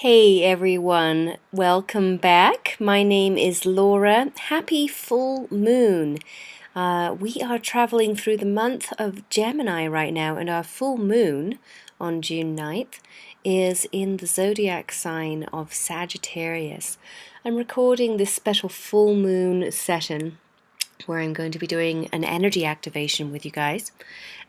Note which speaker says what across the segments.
Speaker 1: Hey everyone, welcome back. My name is Laura. Happy full moon. We are traveling through the month of Gemini right now, and our full moon on June 9th is in the zodiac sign of Sagittarius. I'm recording this special full moon session where I'm going to be doing an energy activation with you guys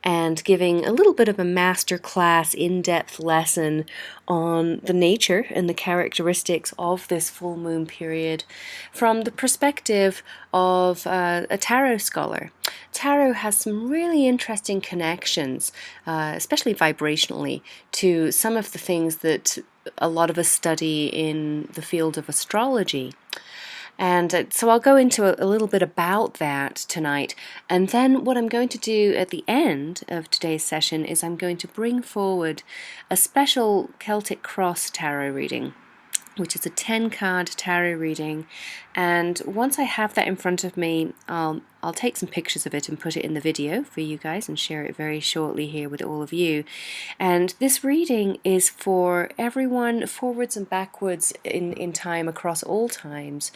Speaker 1: and giving a little bit of a master class in-depth lesson on the nature and the characteristics of this full moon period from the perspective of a tarot scholar. Tarot has some really interesting connections, especially vibrationally, to some of the things that a lot of us study in the field of astrology. And so I'll go into a little bit about that tonight. And then what I'm going to do at the end of today's session is I'm going to bring forward a special Celtic Cross tarot reading, which is a 10-card tarot reading. And once I have that in front of me, I'll take some pictures of it and put it in the video for you guys and share it very shortly here with all of you. And this reading is for everyone forwards and backwards in time across all times,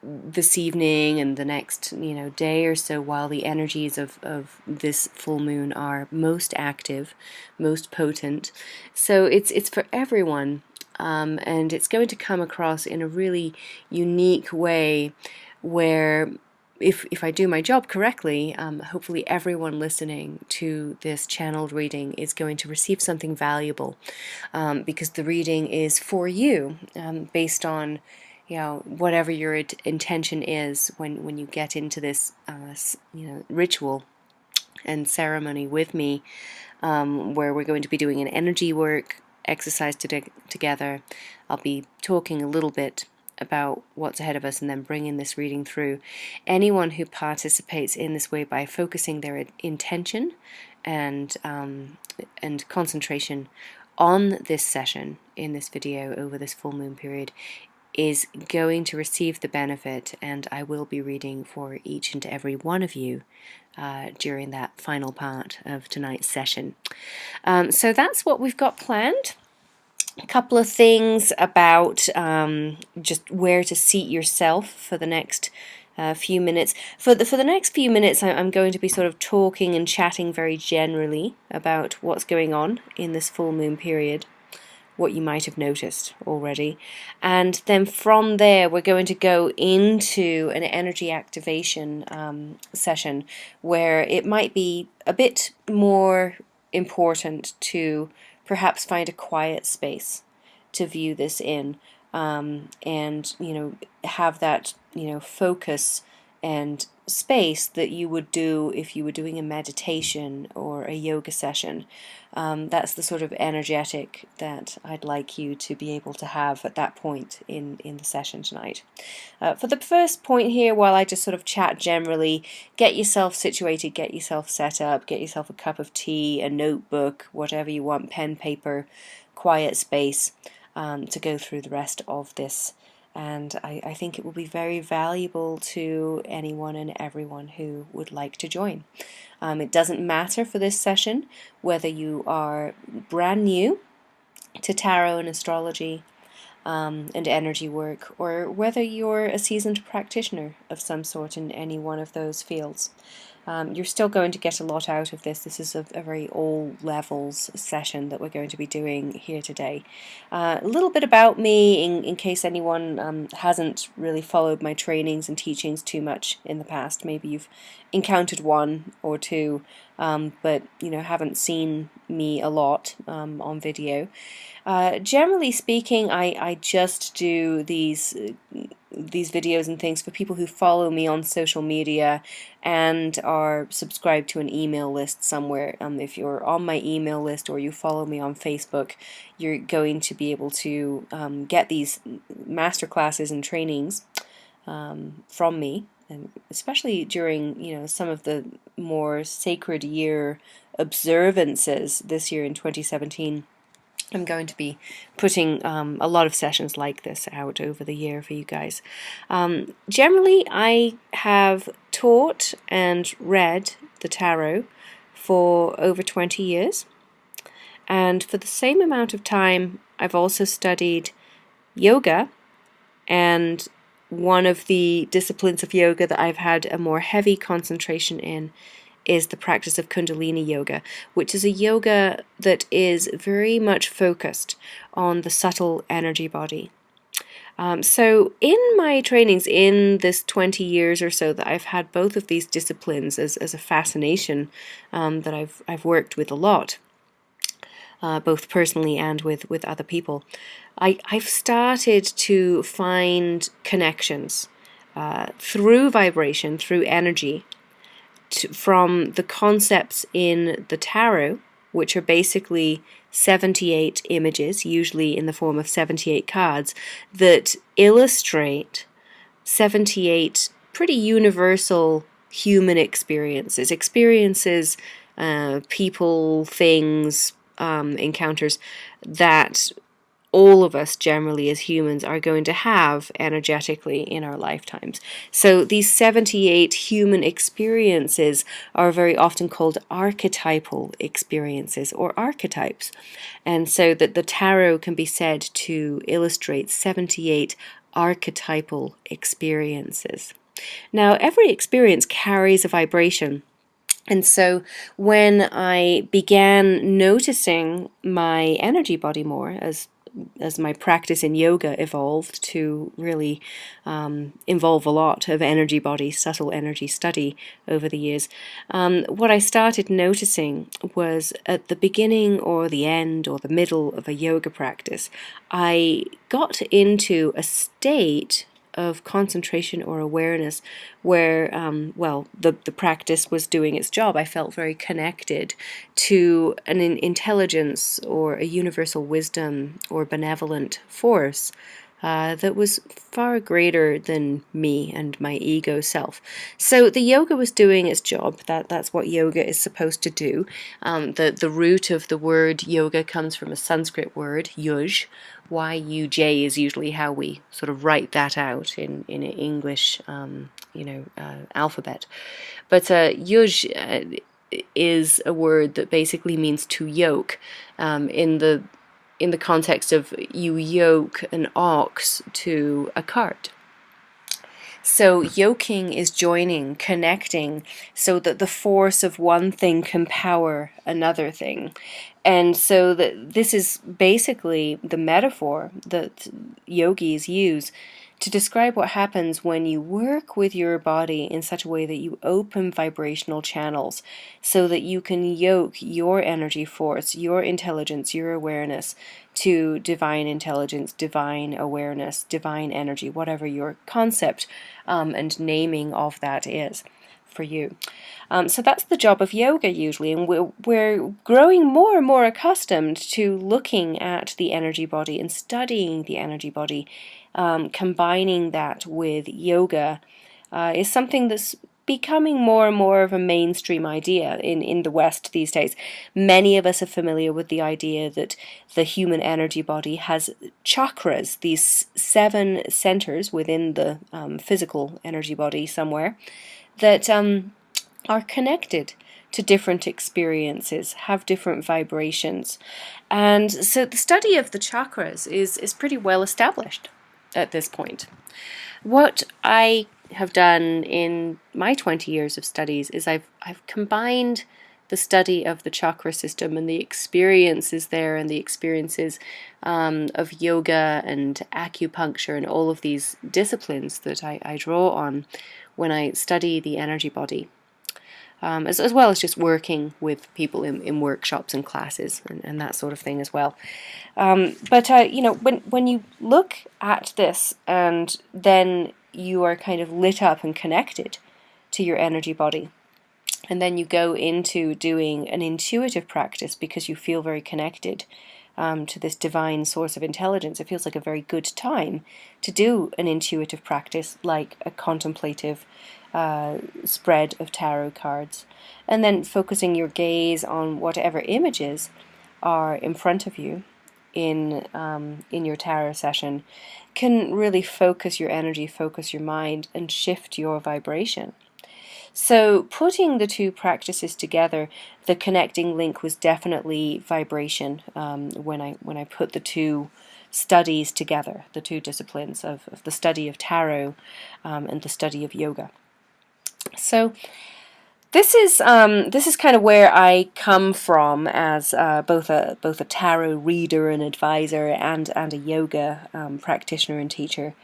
Speaker 1: this evening and the next day or so, while the energies of this full moon are most active, most potent. So it's for everyone. And it's going to come across in a really unique way where if I do my job correctly, hopefully everyone listening to this channeled reading is going to receive something valuable, because the reading is for you, based on whatever your intention is when you get into this ritual and ceremony with me, where we're going to be doing an energy work exercise together. I'll be talking a little bit about what's ahead of us and then bringing this reading through. Anyone who participates in this way by focusing their intention and concentration on this session in this video over this full moon period is going to receive the benefit, and I will be reading for each and every one of you during that final part of tonight's session. So that's what we've got planned. A couple of things about just where to seat yourself for the next few minutes. For the next few minutes, I'm going to be sort of talking and chatting very generally about what's going on in this full moon period, what you might have noticed already. And then from there, we're going to go into an energy activation session where it might be a bit more important to perhaps find a quiet space to view this in, and have that focus and space that you would do if you were doing a meditation or a yoga session. That's the sort of energetic that I'd like you to be able to have at that point in the session tonight. For the first point here, while I just sort of chat generally, get yourself situated, get yourself set up, get yourself a cup of tea, a notebook, whatever you want, pen, paper, quiet space, to go through the rest of this. And I think it will be very valuable to anyone and everyone who would like to join. It doesn't matter for this session whether you are brand new to tarot and astrology and energy work, or whether you're a seasoned practitioner of some sort in any one of those fields. You're still going to get a lot out of this. This is a very all levels session that we're going to be doing here today. A little bit about me in case anyone hasn't really followed my trainings and teachings too much in the past. Maybe you've encountered one or two, but haven't seen me a lot on video. Generally speaking, I just do these videos and things for people who follow me on social media and are subscribed to an email list somewhere. If you're on my email list or you follow me on Facebook, you're going to be able to get these master classes and trainings from me, and especially during some of the more sacred year observances this year in 2017. I'm going to be putting a lot of sessions like this out over the year for you guys. Generally, I have taught and read the tarot for over 20 years. And for the same amount of time, I've also studied yoga, and one of the disciplines of yoga that I've had a more heavy concentration in is the practice of Kundalini yoga, which is a yoga that is very much focused on the subtle energy body. So in my trainings, in this 20 years or so that I've had both of these disciplines as a fascination that I've worked with a lot, both personally and with other people, I've started to find connections through vibration, through energy, from the concepts in the tarot, which are basically 78 images, usually in the form of 78 cards, that illustrate 78 pretty universal human experiences, people, things, encounters that all of us generally as humans are going to have energetically in our lifetimes. So these 78 human experiences are very often called archetypal experiences or archetypes. And so that the tarot can be said to illustrate 78 archetypal experiences. Now, every experience carries a vibration. And so when I began noticing my energy body more as my practice in yoga evolved to really involve a lot of energy body, subtle energy study over the years, what I started noticing was at the beginning or the end or the middle of a yoga practice, I got into a state of concentration or awareness where, the practice was doing its job. I felt very connected to an intelligence or a universal wisdom or benevolent force that was far greater than me and my ego self. So the yoga was doing its job. That's what yoga is supposed to do. The root of the word yoga comes from a Sanskrit word, yuj. Y-U-J is usually how we sort of write that out in an English, alphabet. But yuj is a word that basically means to yoke, in the context of you yoke an ox to a cart. So yoking is joining, connecting, so that the force of one thing can power another thing. And so that this is basically the metaphor that yogis use to describe what happens when you work with your body in such a way that you open vibrational channels so that you can yoke your energy force, your intelligence, your awareness to divine intelligence, divine awareness, divine energy, whatever your concept and naming of that is for you. So that's the job of yoga usually, and we're growing more and more accustomed to looking at the energy body and studying the energy body. Combining that with yoga is something that's becoming more and more of a mainstream idea in the West these days. Many of us are familiar with the idea that the human energy body has chakras, these 7 centers within the physical energy body somewhere, that are connected to different experiences, have different vibrations. And so the study of the chakras is pretty well established at this point. What I have done in my 20 years of studies is I've combined the study of the chakra system and the experiences there and the experiences of yoga and acupuncture and all of these disciplines that I draw on when I study the energy body. As well as just working with people in workshops and classes and that sort of thing as well. But when you look at this and then you are kind of lit up and connected to your energy body, and then you go into doing an intuitive practice because you feel very connected to this divine source of intelligence, it feels like a very good time to do an intuitive practice like a contemplative spread of tarot cards, and then focusing your gaze on whatever images are in front of you in your tarot session can really focus your energy, focus your mind, and shift your vibration. So putting the two practices together, the connecting link was definitely vibration. When I put the two studies together, the two disciplines of the study of tarot and the study of yoga. So this is kind of where I come from as both a tarot reader and advisor and a yoga practitioner and teacher.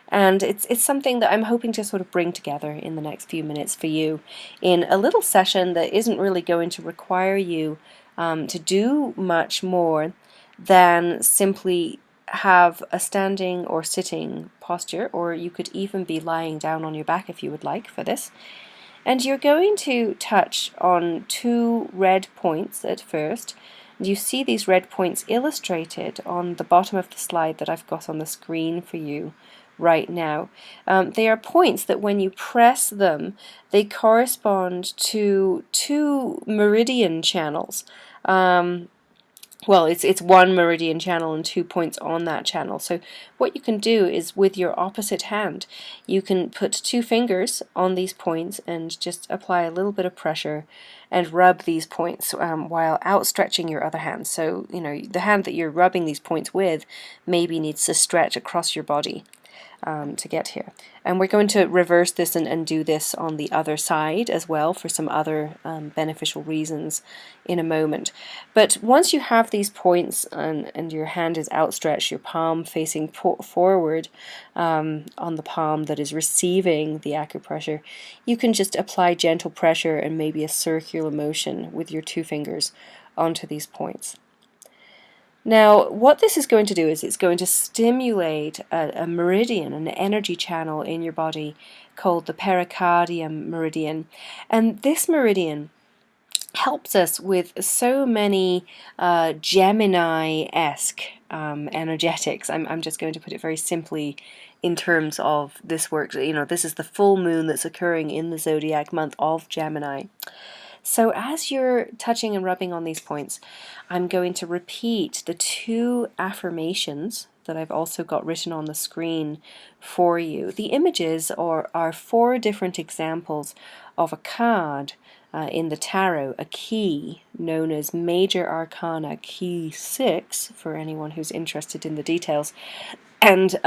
Speaker 1: And it's something that I'm hoping to sort of bring together in the next few minutes for you in a little session that isn't really going to require you to do much more than simply have a standing or sitting posture, or you could even be lying down on your back if you would like for this. And you're going to touch on two red points at first. You see these red points illustrated on the bottom of the slide that I've got on the screen for you right now. They are points that when you press them, they correspond to two meridian channels. Well, it's one meridian channel and 2 points on that channel. So what you can do is with your opposite hand, you can put 2 fingers on these points and just apply a little bit of pressure and rub these points while outstretching your other hand. So, you know, the hand that you're rubbing these points with maybe needs to stretch across your body to get here. And we're going to reverse this and do this on the other side as well for some other beneficial reasons in a moment. But once you have these points and your hand is outstretched, your palm facing forward on the palm that is receiving the acupressure, you can just apply gentle pressure and maybe a circular motion with your 2 fingers onto these points. Now, what this is going to do is it's going to stimulate a meridian, an energy channel in your body called the pericardium meridian. And this meridian helps us with so many Gemini-esque energetics. I'm just going to put it very simply in terms of this work. You know, this is the full moon that's occurring in the zodiac month of Gemini. So as you're touching and rubbing on these points, I'm going to repeat the 2 affirmations that I've also got written on the screen for you. The images are 4 different examples of a card in the tarot, a key known as Major Arcana Key 6, for anyone who's interested in the details. And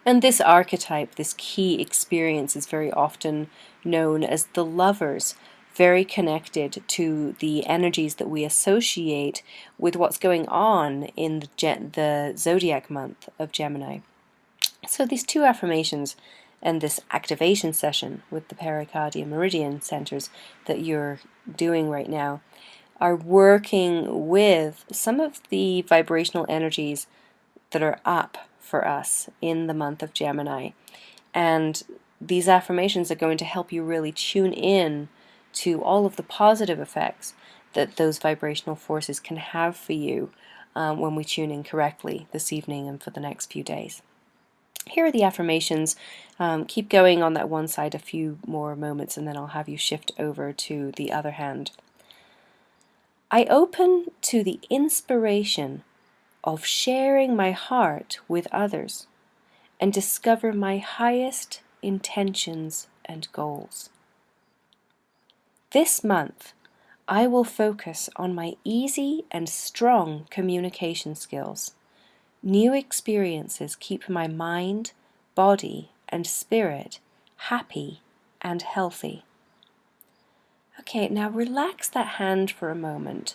Speaker 1: this archetype, this key experience, is very often known as the Lovers, very connected to the energies that we associate with what's going on in the zodiac month of Gemini. So these 2 affirmations and this activation session with the pericardium meridian centers that you're doing right now are working with some of the vibrational energies that are up for us in the month of Gemini. And these affirmations are going to help you really tune in to all of the positive effects that those vibrational forces can have for you when we tune in correctly this evening and for the next few days. Here are the affirmations. Keep going on that one side a few more moments and then I'll have you shift over to the other hand. I open to the inspiration of sharing my heart with others and discover my highest intentions and goals. This month, I will focus on my easy and strong communication skills. New experiences keep my mind, body, and spirit happy and healthy. Okay, now relax that hand for a moment.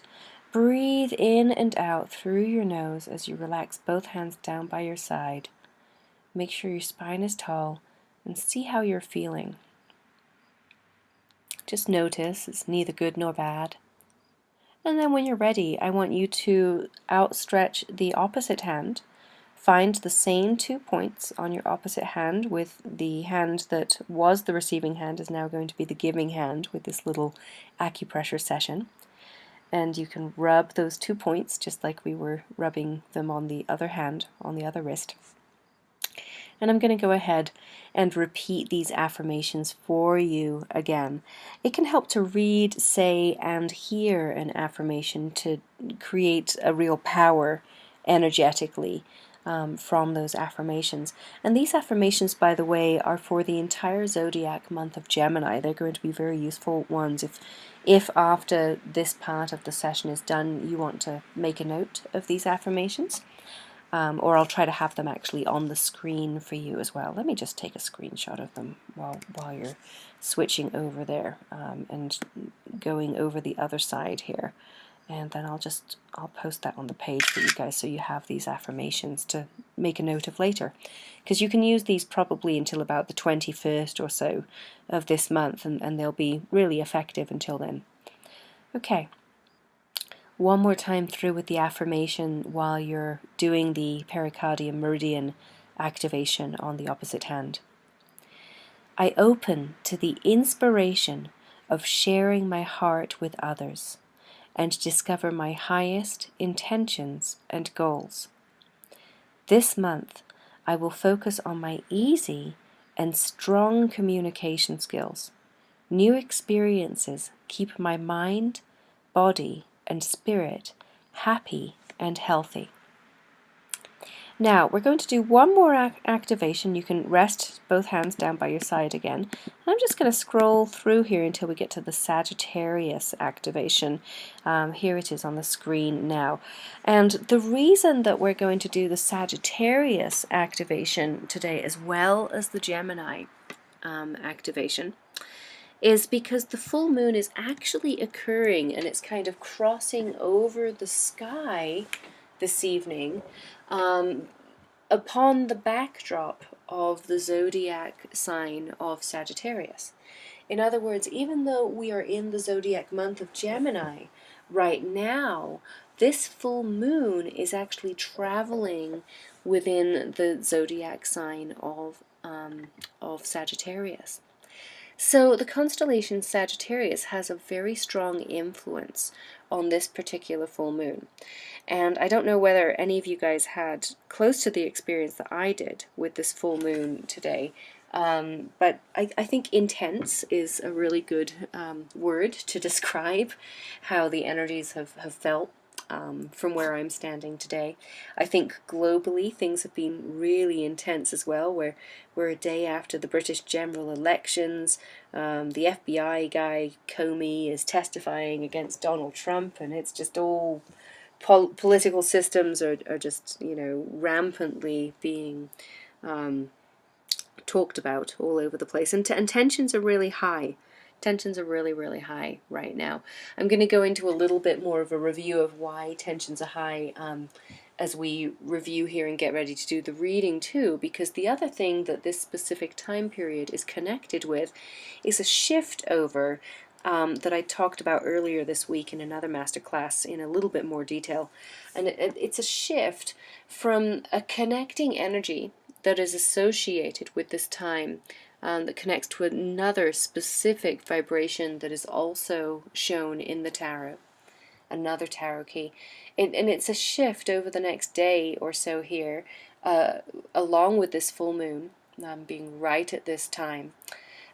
Speaker 1: Breathe in and out through your nose as you relax both hands down by your side. Make sure your spine is tall and see how you're feeling. Just notice it's neither good nor bad. And then when you're ready, I want you to outstretch the opposite hand. Find the same 2 points on your opposite hand, with the hand that was the receiving hand is now going to be the giving hand with this little acupressure session. And you can rub those 2 points just like we were rubbing them on the other hand, on the other wrist. And I'm going to go ahead and repeat these affirmations for you again. It can help to read, say, and hear an affirmation to create a real power energetically from those affirmations. And these affirmations, by the way, are for the entire zodiac month of Gemini. They're going to be very useful ones if after this part of the session is done, you want to make a note of these affirmations. Or I'll try to have them actually on the screen for you as well. Let me just take a screenshot of them while you're switching over there and going over the other side here. And then I'll post that on the page for you guys so you have these affirmations to make a note of later. Because you can use these probably until about the 21st or so of this month, and they'll be really effective until then. Okay. One more time through with the affirmation while you're doing the pericardium meridian activation on the opposite hand. I open to the inspiration of sharing my heart with others and discover my highest intentions and goals. This month, I will focus on my easy and strong communication skills. New experiences keep my mind, body, and spirit happy and healthy. Now, we're going to do one more activation. You can rest both hands down by your side again. And I'm just going to scroll through here until we get to the Sagittarius activation. Here it is on the screen now. And the reason that we're going to do the Sagittarius activation today as well as the Gemini activation is because the full moon is actually occurring and it's kind of crossing over the sky this evening upon the backdrop of the zodiac sign of Sagittarius. In other words, even though we are in the zodiac month of Gemini right now, this full moon is actually traveling within the zodiac sign of Sagittarius. So the constellation Sagittarius has a very strong influence on this particular full moon. And I don't know whether any of you guys had close to the experience that I did with this full moon today, but I think intense is a really good word to describe how the energies have felt from where I'm standing today. I think globally things have been really intense as well. We're a day after the British general elections. The FBI guy Comey is testifying against Donald Trump, and it's just all political systems are just, you know, rampantly being talked about all over the place, and tensions are really high. Tensions are really, really high right now. I'm going to go into a little bit more of a review of why tensions are high as we review here and get ready to do the reading too, because the other thing that this specific time period is connected with is a shift over that I talked about earlier this week in another masterclass in a little bit more detail. And it's a shift from a connecting energy that is associated with this time that connects to another specific vibration that is also shown in the tarot, another tarot key. And it's a shift over the next day or so here, along with this full moon being right at this time,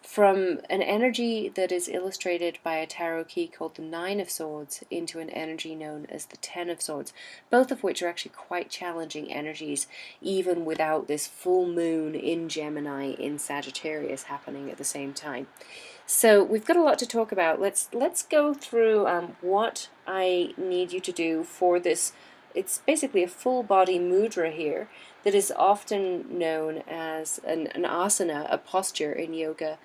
Speaker 1: from an energy that is illustrated by a tarot key called the Nine of Swords into an energy known as the Ten of Swords, both of which are actually quite challenging energies, even without this full moon in Gemini in Sagittarius happening at the same time. So we've got a lot to talk about. Let's go through what I need you to do for this. It's basically a full body mudra here that is often known as an asana, a posture in yoga,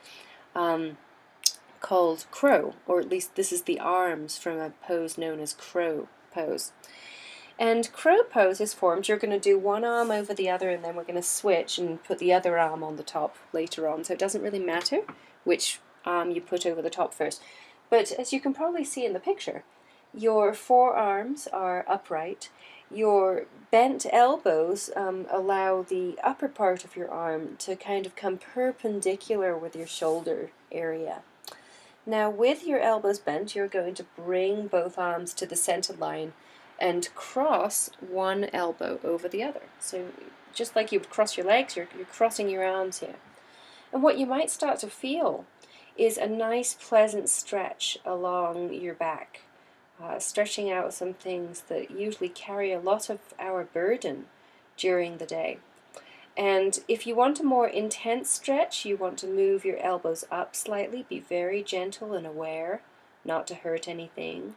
Speaker 1: called crow, or at least this is the arms from a pose known as crow pose. And crow pose is formed, you're going to do one arm over the other, and then we're going to switch and put the other arm on the top later on, so it doesn't really matter which arm you put over the top first. But as you can probably see in the picture, your forearms are upright. Your bent elbows allow the upper part of your arm to kind of come perpendicular with your shoulder area. Now, with your elbows bent, you're going to bring both arms to the center line and cross one elbow over the other. So just like you would cross your legs, you're crossing your arms here. And what you might start to feel is a nice pleasant stretch along your back. Stretching out some things that usually carry a lot of our burden
Speaker 2: during the day. And if you want a more intense stretch, you want to move your elbows up slightly, be very gentle and aware not to hurt anything.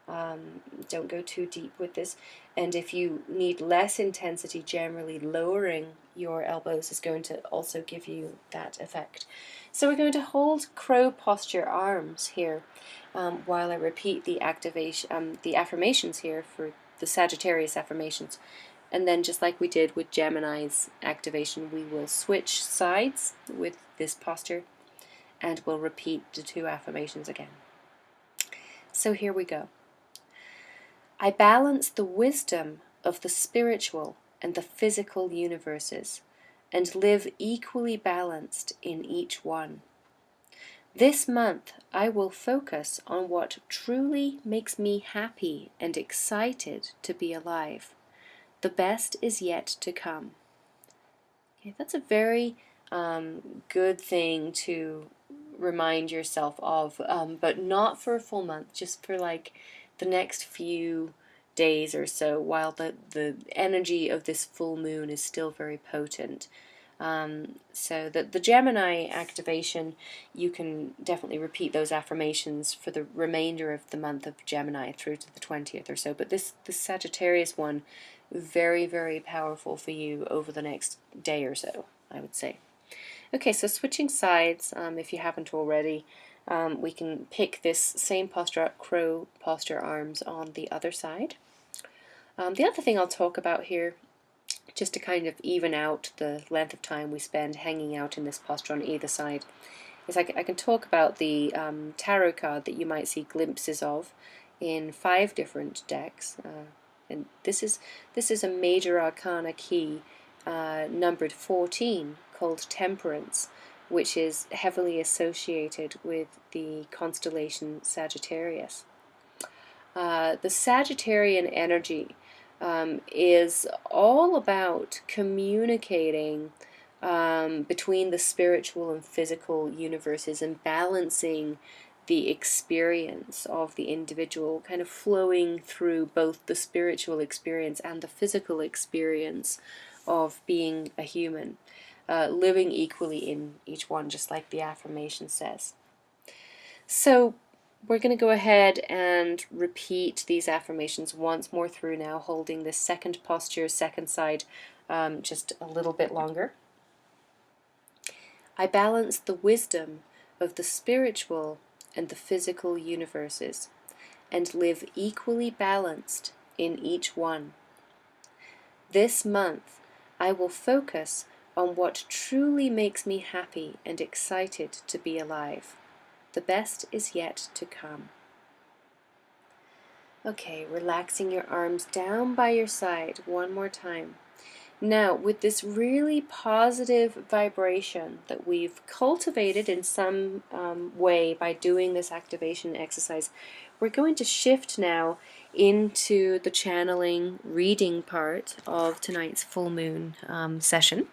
Speaker 2: Don't go too deep with this. And if you need less intensity, generally lowering your elbows is going to also give you that effect. So we're going to hold crow posture arms here while I repeat the affirmations here for the Sagittarius affirmations. And then just like we did with Gemini's activation, we will switch sides with this posture and we'll repeat the 2 affirmations again. So here we go. I balance the wisdom of the spiritual and the physical universes and live equally balanced in each one. This month I will focus on what truly makes me happy and excited to be alive. The best is yet to come. Okay, that's a very good thing to remind yourself of, but not for a full month, just for like the next few days or so, while the energy of this full moon is still very potent. So that the Gemini activation, you can definitely repeat those affirmations for the remainder of the month of Gemini through to the 20th or so. But this Sagittarius one, very, very powerful for you over the next day or so, I would say. Okay, so switching sides, if you haven't already, we can pick this same posture up, crow posture arms on the other side. The other thing I'll talk about here, just to kind of even out the length of time we spend hanging out in this posture on either side, is I can talk about the tarot card that you might see glimpses of in 5 different decks. And this is a major arcana key numbered 14 called Temperance, which is heavily associated with the constellation Sagittarius. The Sagittarian energy is all about communicating between the spiritual and physical universes and balancing the experience of the individual, kind of flowing through both the spiritual experience and the physical experience of being a human, living equally in each one, just like the affirmation says. So we're going to go ahead and repeat these affirmations once more through now, holding this second posture, second side, just a little bit longer. I balance the wisdom of the spiritual and the physical universes and live equally balanced in each one. This month I will focus on what truly makes me happy and excited to be alive. The best is yet to come. Okay, relaxing your arms down by your side one more time. Now, with this really positive vibration that we've cultivated in some way by doing this activation exercise, we're going to shift now into the channeling reading part of tonight's full moon session.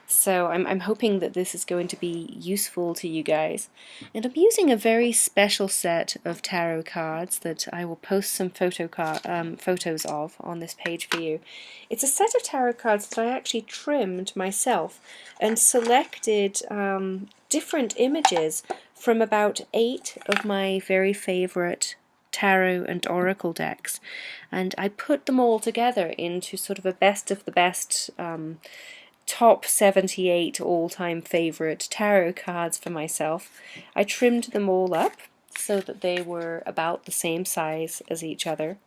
Speaker 2: So I'm hoping that this is going to be useful to you guys. And I'm using a very special set of tarot cards that I will post some photos of on this page for you. It's a set of tarot cards that I actually trimmed myself and selected different images from about 8 of my very favorite tarot and oracle decks. And I put them all together into sort of a best of the best top 78 all-time favorite tarot cards for myself. I trimmed them all up so that they were about the same size as each other,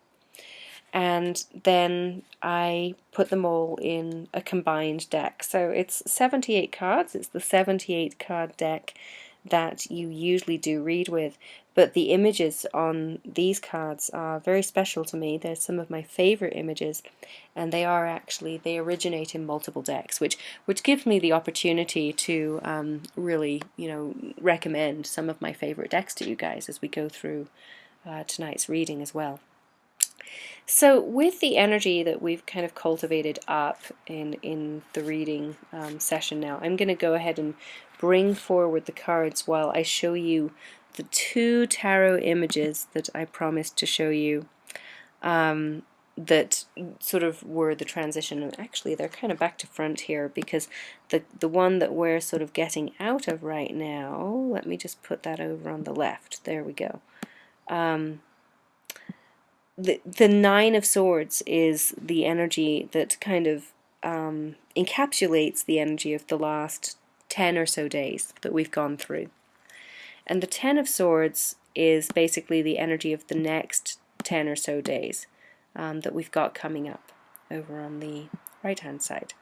Speaker 2: and then I put them all in a combined deck. So it's 78 cards. It's the 78 card deck that you usually do read with, but the images on these cards are very special to me. They're some of my favorite images, and they originate in multiple decks, which gives me the opportunity to really, recommend some of my favorite decks to you guys as we go through tonight's reading as well. So with the energy that we've kind of cultivated up in the reading session now, I'm going to go ahead and bring forward the cards while I show you the 2 tarot images that I promised to show you.
Speaker 1: that sort of were the transition. And actually, they're kind of back to front here, because the one that we're sort of getting out of right now, let me just put that over on the left. There we go. The Nine of Swords is the energy that kind of encapsulates the energy of the last 10 or so days that we've gone through. And the Ten of Swords is basically the energy of the next 10 or so days that we've got coming up over on the right-hand side.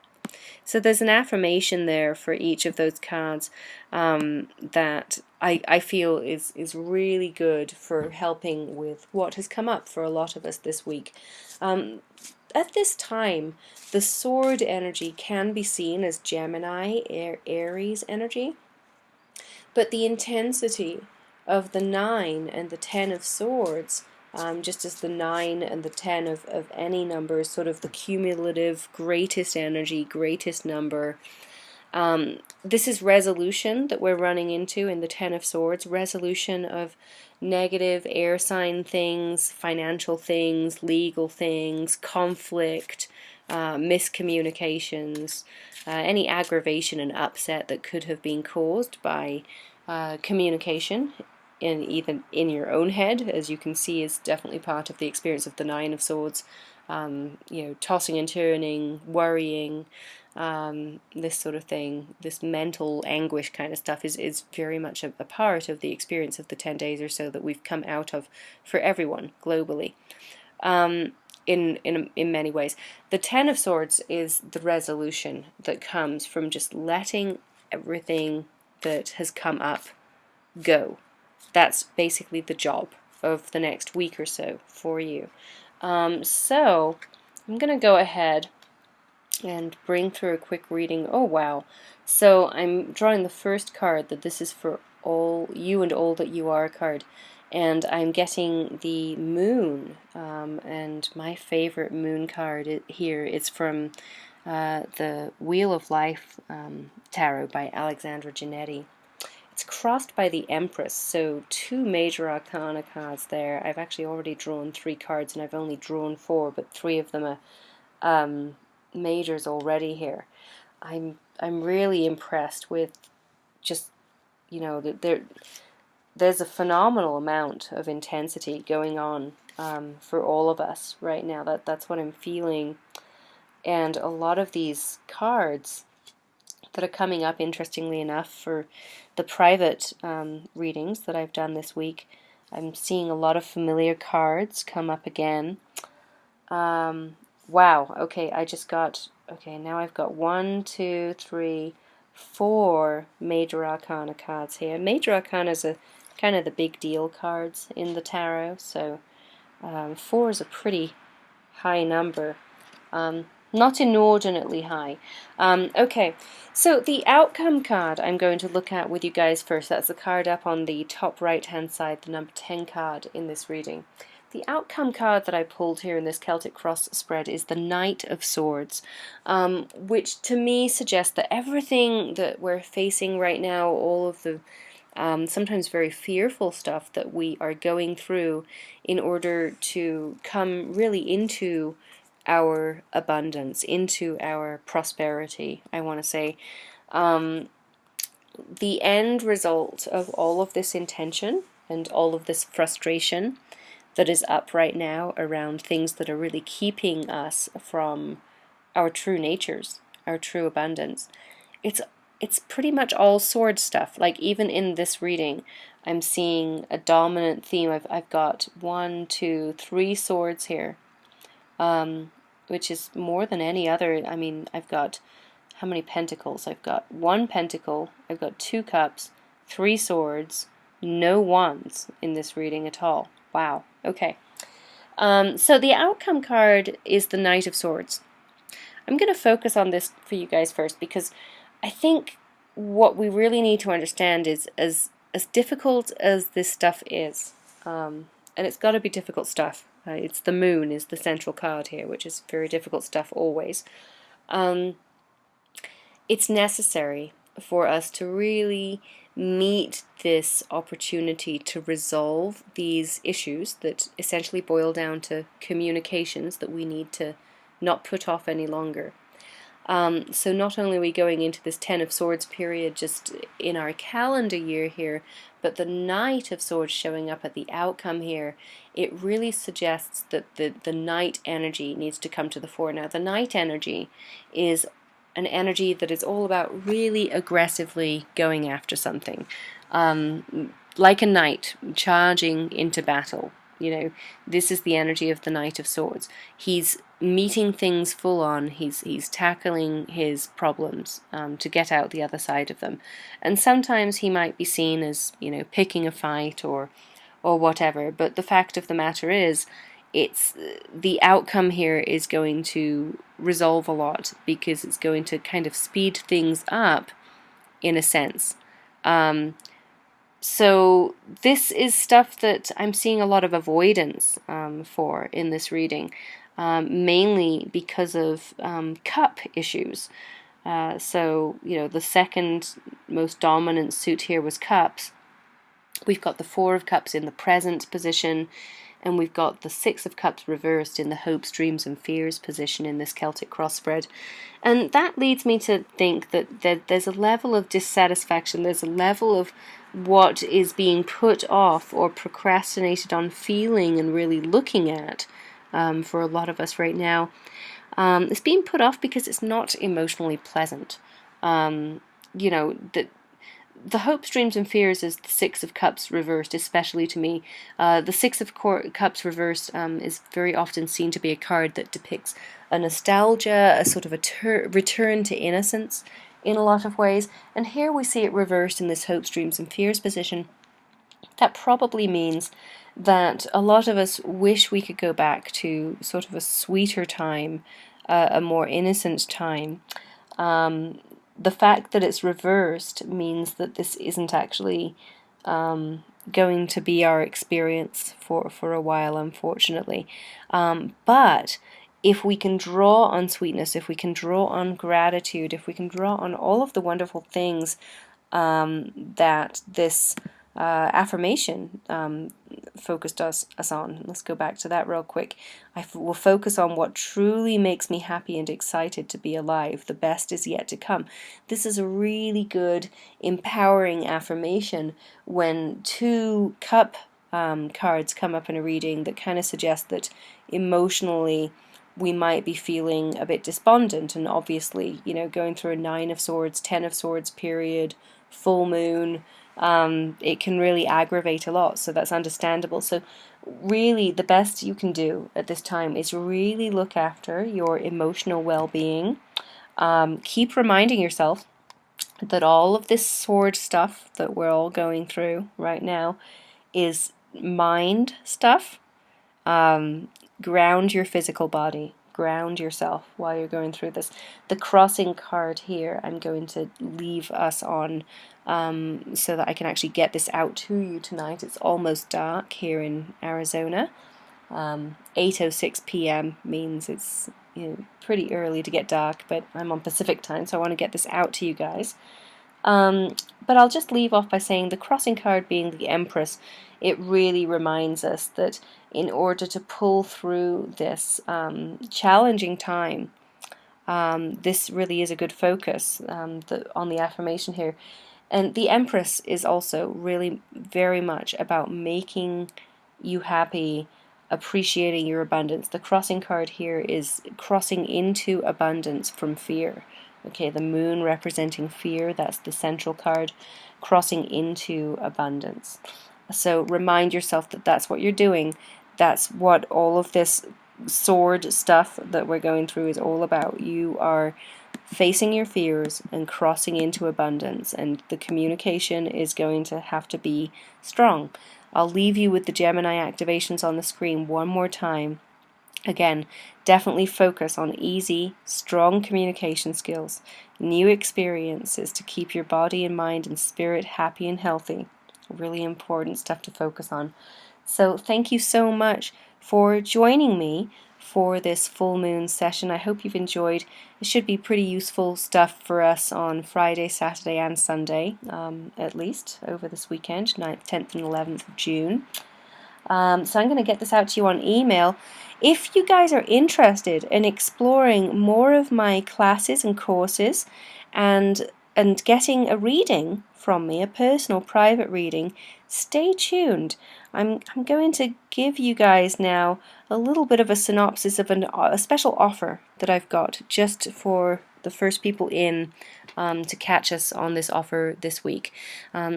Speaker 1: So there's an affirmation there for each of those cards that I feel is really good for helping with what has come up for a lot of us this week. At this time, the sword energy can be seen as Gemini, Aries energy, but the intensity of the 9 and the 10 of Swords, just as the 9 and the 10 of any number is sort of the cumulative greatest energy, greatest number. This is resolution that we're running into in the 10 of Swords, resolution of negative air sign things, financial things, legal things, conflict, miscommunications, any aggravation and upset that could have been caused by communication even in your own head, as you can see is definitely part of the experience of the Nine of Swords. Tossing and turning, worrying, this sort of thing, this mental anguish kind of stuff is very much a part of the experience of the 10 days or so that we've come out of for everyone globally. In many ways. The Ten of Swords is the resolution that comes from just letting everything that has come up go. That's basically the job of the next week or so for you. So I'm going to go ahead and bring through a quick reading. Oh wow. So I'm drawing the first card, that this is for all you and all that you are card. And I'm getting the moon, and my favorite moon card here is from the Wheel of Life tarot by Alexandra Giannetti. It's crossed by the Empress, so 2 major arcana cards there. I've actually already drawn 3 cards, and I've only drawn 4, but 3 of them are majors already here. I'm really impressed with just, there's a phenomenal amount of intensity going on for all of us right now. That's what I'm feeling. And a lot of these cards that are coming up, interestingly enough, for the private readings that I've done this week, I'm seeing a lot of familiar cards come up again. Wow, okay, now I've got 1, 2, 3, 4 Major Arcana cards here. Major Arcana is kind of the big deal cards in the tarot, so 4 is a pretty high number. Not inordinately high. Okay, so the outcome card I'm going to look at with you guys first. That's the card up on the top right hand side, the number 10 card in this reading. The outcome card that I pulled here in this Celtic Cross spread is the Knight of Swords, which to me suggests that everything that we're facing right now, all of the sometimes very fearful stuff that we are going through in order to come really into our abundance, into our prosperity, I want to say. The end result of all of this intention and all of this frustration that is up right now around things that are really keeping us from our true natures, our true abundance, it's pretty much all sword stuff. Like even in this reading, I'm seeing a dominant theme. I've got 1, 2, 3 swords here, which is more than any other. I mean, I've got how many pentacles? I've got 1 pentacle, I've got 2 cups, 3 swords, no wands in this reading at all. Wow. Okay. So the outcome card is the Knight of Swords. I'm going to focus on this for you guys first, because I think what we really need to understand is as difficult as this stuff is, and it's got to be difficult stuff. It's the moon is the central card here, which is very difficult stuff always. It's necessary for us to really meet this opportunity to resolve these issues that essentially boil down to communications that we need to not put off any longer. So not only are we going into this Ten of Swords period just in our calendar year here, but the Knight of Swords showing up at the outcome here, it really suggests that the Knight energy needs to come to the fore. Now, the Knight energy is an energy that is all about really aggressively going after something. Like a knight charging into battle. You know, this is the energy of the Knight of Swords. He's meeting things full on. He's tackling his problems to get out the other side of them. And sometimes he might be seen as, you know, picking a fight or whatever. But the fact of the matter is, it's the outcome here is going to resolve a lot because it's going to kind of speed things up in a sense. So this is stuff that I'm seeing a lot of avoidance for in this reading, mainly because of cup issues. So, you know, the second most dominant suit here was cups. We've got the Four of Cups in the present position, and we've got the Six of Cups reversed in the hopes, dreams, and fears position in this Celtic cross spread. And that leads me to think that there's a level of dissatisfaction, there's a level of what is being put off or procrastinated on feeling and really looking at for a lot of us right now. It's being put off because it's not emotionally pleasant. You know, the hopes, dreams, and fears is the Six of Cups reversed, especially to me. The Six of Cups reversed is very often seen to be a card that depicts a nostalgia, a sort of a return to innocence in a lot of ways. And here we see it reversed in this hopes, dreams, and fears position. That probably means that a lot of us wish we could go back to sort of a sweeter time, a more innocent time. The fact that it's reversed means that this isn't actually going to be our experience for a while, unfortunately. But if we can draw on sweetness, if we can draw on gratitude, if we can draw on all of the wonderful things that this affirmation focused us on. Let's go back to that real quick. I will focus on what truly makes me happy and excited to be alive. The best is yet to come. This is a really good, empowering affirmation when two cup cards come up in a reading that kind of suggest that emotionally we might be feeling a bit despondent, and obviously, you know, going through a Nine of Swords, Ten of Swords period, full moon, it can really aggravate a lot, so that's understandable. So really the best you can do at this time is really look after your emotional well-being. Keep reminding yourself that all of this sword stuff that we're all going through right now is mind stuff. Ground your physical body. Ground yourself while you're going through this. The crossing card here I'm going to leave us on so that I can actually get this out to you tonight. It's almost dark here in Arizona. 8:06 p.m. means it's, you know, pretty early to get dark, but I'm on Pacific time, so I want to get this out to you guys. But I'll just leave off by saying the crossing card being the Empress, it really reminds us that in order to pull through this challenging time, this really is a good focus on the affirmation here. And the Empress is also really very much about making you happy, appreciating your abundance. The crossing card here is crossing into abundance from fear. Okay, the moon representing fear, that's the central card, crossing into abundance. So remind yourself that that's what you're doing. That's what all of this sword stuff that we're going through is all about. You are facing your fears and crossing into abundance, and the communication is going to have to be strong. I'll leave you with the Gemini activations on the screen one more time. Again, definitely focus on easy, strong communication skills, new experiences to keep your body and mind and spirit happy and healthy. Really important stuff to focus on. So thank you so much for joining me
Speaker 2: for this full moon session. I hope you've enjoyed. It should be pretty useful stuff for us on Friday, Saturday and Sunday, at least over this weekend, 9th, 10th and 11th of June. So I'm going to get this out to you on email. If you guys are interested in exploring more of my classes and courses and getting a reading from me, a personal private reading, stay tuned. I'm going to give you guys now a little bit of a synopsis of a special offer that I've got just for the first people in to catch us on this offer this week.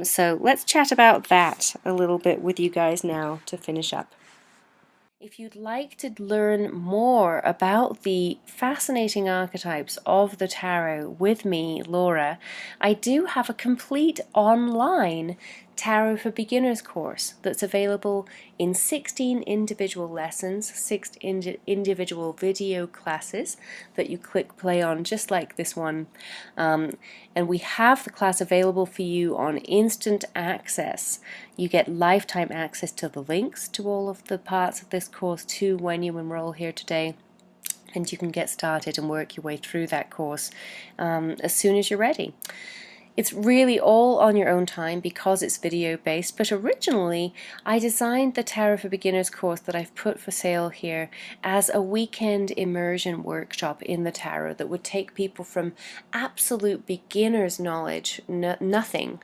Speaker 2: So let's chat about that a little bit with you guys now to finish up. If you'd like to learn more about the fascinating archetypes of the tarot with me, Laura, I do have a complete online Tarot for Beginners course that's available in 16 individual lessons, 6 individual video classes that you click play on just like this one. And we have the class available for you on instant access. You get lifetime access to the links to all of the parts of this course too when you enroll here today. And you can get started and work your way through that course as soon as you're ready. It's really all on your own time because it's video based, but originally I designed the Tarot for Beginners course that I've put for sale here as a weekend immersion workshop in the tarot that would take people from absolute beginner's knowledge, knowing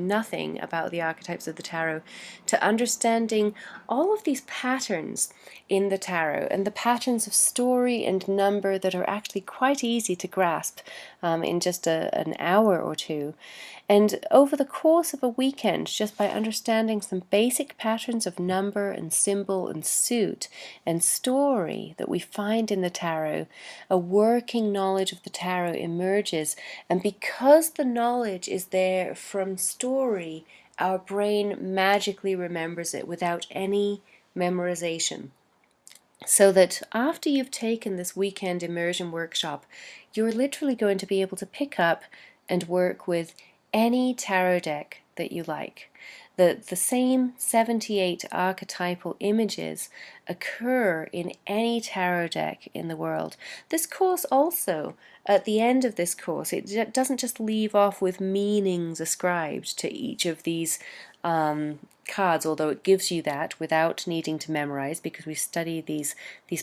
Speaker 2: nothing about the archetypes of the tarot, to understanding all of these patterns in the tarot and the patterns of story and number that are actually quite easy to grasp in just an hour or two. And over the course of a weekend, just by understanding some basic patterns of number and symbol and suit and story that we find in the tarot, a working knowledge of the tarot emerges. And because the knowledge is there from story, our brain magically remembers it without any memorization. So that after you've taken this weekend immersion workshop, you're literally going to be able to pick up and work with any tarot deck that you like. The same 78 archetypal images occur in any tarot deck in the world. This course also, at the end of this course, it doesn't just leave off with meanings ascribed to each of these cards, although it gives you that without needing to memorize because we study these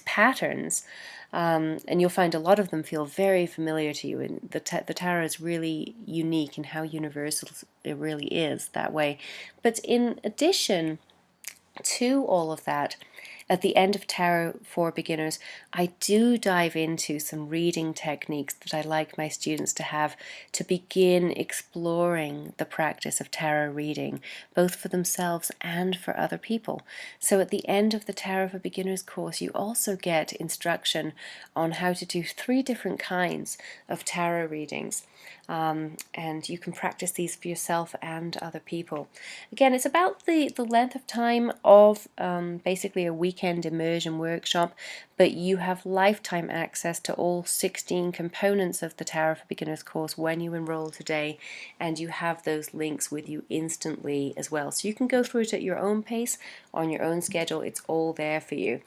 Speaker 2: patterns. And you'll find a lot of them feel very familiar to you. And the tarot is really unique in how universal it really is that way. But in addition to all of that, at the end of Tarot for Beginners, I do dive into some reading techniques that I like my students to have to begin exploring the practice of tarot reading, both for themselves and for other people. So at the end of the Tarot for Beginners course, you also get instruction on how to do 3 different kinds of tarot readings. And you can practice these for yourself and other people. Again, it's about the length of time of basically a weekend immersion workshop, but you have lifetime access to all 16 components of the Tarot for Beginners course when you enroll today, and you have those links with you instantly as well. So you can go through it at your own pace, on your own schedule. It's all there for you.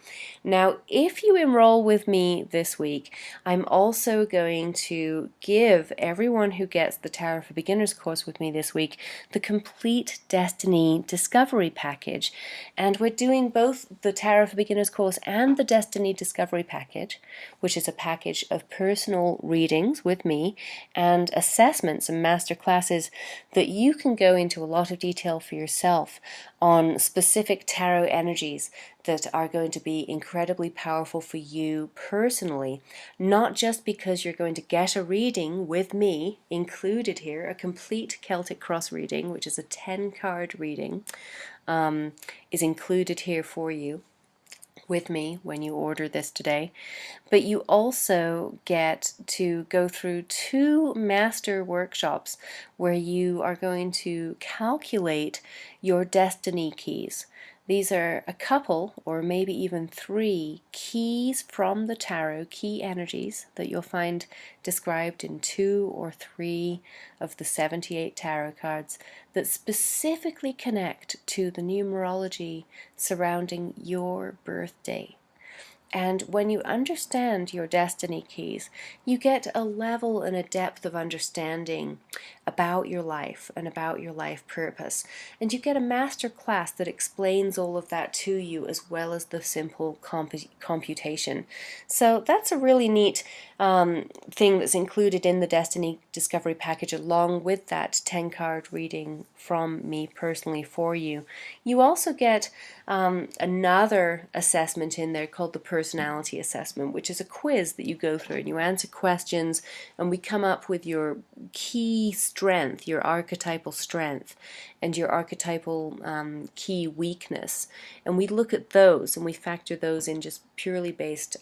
Speaker 2: Now, if you enroll with me this week, I'm also going to give everyone who gets the Tarot for Beginners course with me this week the complete Destiny Discovery package. And we're doing both the Tarot for Beginners course and the Destiny Discovery package, which is a package of personal readings with me and assessments and master classes that you can go into a lot of detail for yourself on specific tarot energies that are going to be incredibly powerful for you personally, not just because you're going to get a reading with me included here, a complete Celtic Cross reading, which is a 10-card reading, is included here for you with me when you order this today, but you also get to go through 2 master workshops where you are going to calculate your destiny keys. These are a couple or maybe even 3 keys from the tarot, key energies that you'll find described in 2 or 3 of the 78 tarot cards that specifically connect to the numerology surrounding your birthday.
Speaker 1: And when you understand your destiny keys, you get a level and a depth of understanding about your life and about your life purpose. And you get a master class that explains all of that to you, as well as the simple computation. So that's a really neat thing that's included in the Destiny Discovery package, along with that 10 card reading from me personally for you. You also get another assessment in there called the personality assessment, which is a quiz that you go through and you answer questions, and we come up with your key strength, your archetypal strength, and your archetypal key weakness. And we look at those and we factor those in just purely based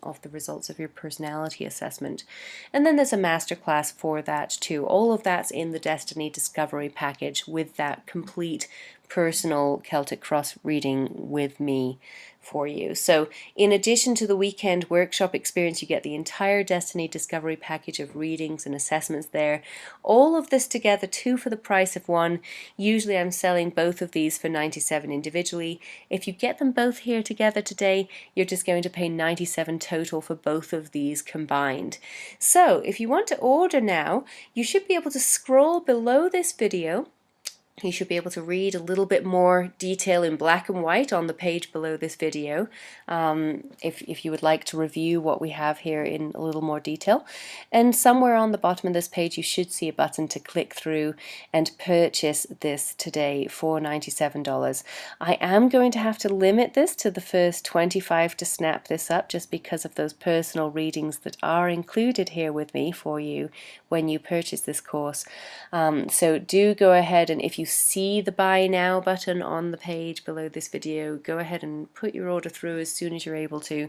Speaker 1: off the results of your personality assessment. And then there's a masterclass for that too. All of that's in the Destiny Discovery package with that complete personal Celtic Cross reading with me for you. So in addition to the weekend workshop experience, you get the entire Destiny Discovery package of readings and assessments there. All of this together, two for the price of one. Usually I'm selling both of these for $97 individually. If you get them both here together today, you're just going to pay $97 total for both of these combined. So if you want to order now, you should be able to scroll below this video. You should be able to read a little bit more detail in black and white on the page below this video, if you would like to review what we have here in a little more detail. And somewhere on the bottom of this page you should see a button to click through and purchase this today for $97. I am going to have to limit this to the first 25 to snap this up, just because of those personal readings that are included here with me for you when you purchase this course. So do go ahead, and if you see the buy now button on the page below this video, go ahead and put your order through as soon as you're able to.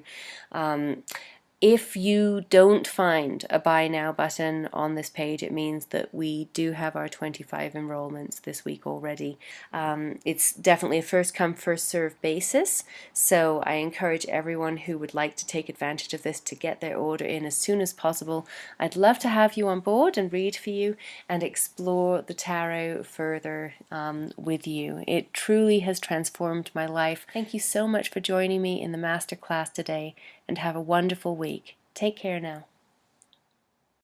Speaker 1: If you don't find a buy now button on this page, it means that we do have our 25 enrollments this week already. It's definitely a first come first serve basis, so I encourage everyone who would like to take advantage of this to get their order in as soon as possible. I'd love to have you on board and read for you and explore the tarot further with you. It truly has transformed my life. Thank you so much for joining me in the masterclass today, and have a wonderful week. Take care now.